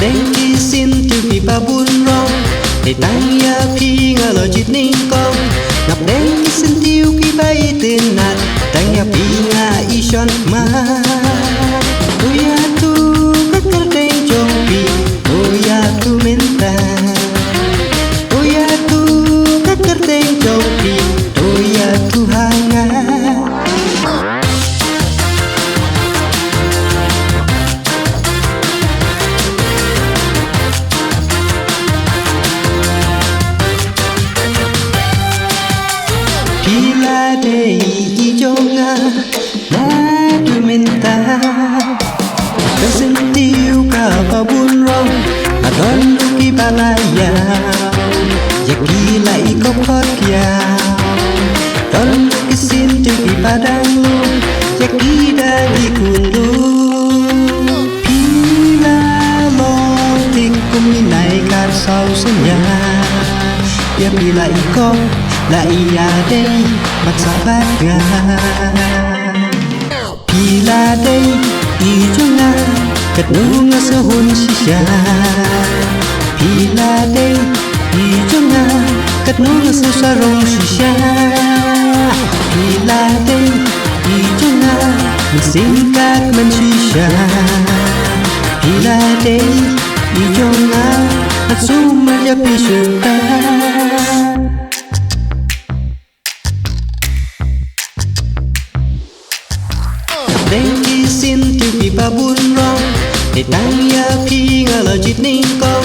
đến khi xin từ khi ba buôn rong để tăng ya khi ngờ lời chít ninh công ngập đến khi xin tiêu khi bay tên nạt tăng ya khi ngà y son ma tôi ya tu các cơ tên trong vì tôi ya tu menta tôi ya tu các cơ tên trong vì tôi ya tu hanga Kila dei ijonga na tumenta Kasin tiu ka pabun rong Adon ki balaya Yaki la ikop hot kya Don kisin tiu ki padang lu Yaki da ikundu Pila long tik kuminai kar sau senya Ya bila ikop la iya đây mặt xa bát ga Pila đây i cho nga cất nụ nga sơ hôn shisha Pila đây i cho nga cất nụ nga sơ sa rong shisha Pila đây i cho nga mình xin các mình shisha Pila đây i cho nga hạt su mà ya pi sương ta đến khi xin từ khi ba buôn rong để tăng ya khi ngờ lời chít ninh công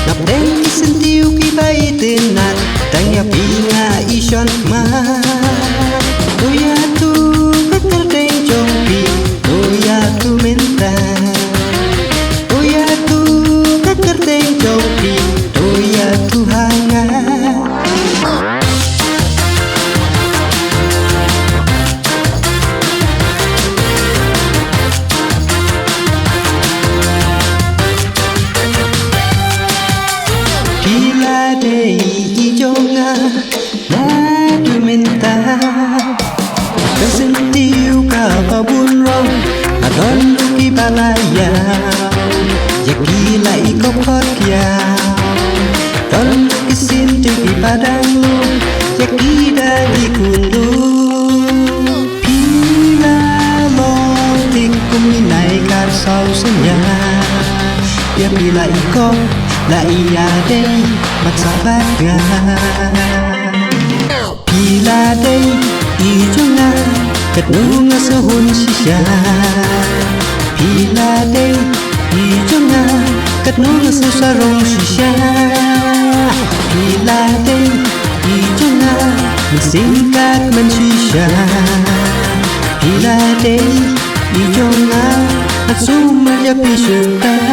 ngập đến khi xin tiêu khi bay tên nạt tăng ya khi ngà y son ma tôi ya tu các cơ tên trong vì tôi ya tu menta tôi ya tu các cơ tên trong vì tôi ya tu hanga Kila dei ijonga na tumenta Kasin tiu ka pabun rong Adon ki balaya Yaki la ikop hot kya Don kisin tiu ki padang lu Yaki da ikundu Pila long tik kuminai kar sau senya Ya bila ikop la iya đây mặt xa bát ga Pila đây i cho nga cất nụ nga sơ hôn shisha Pila đây i cho nga cất nụ nga sơ sa rong shisha Pila đây i cho nga mình xin các mình shisha Pila đây i cho nga hạt su mà ya pi sương ta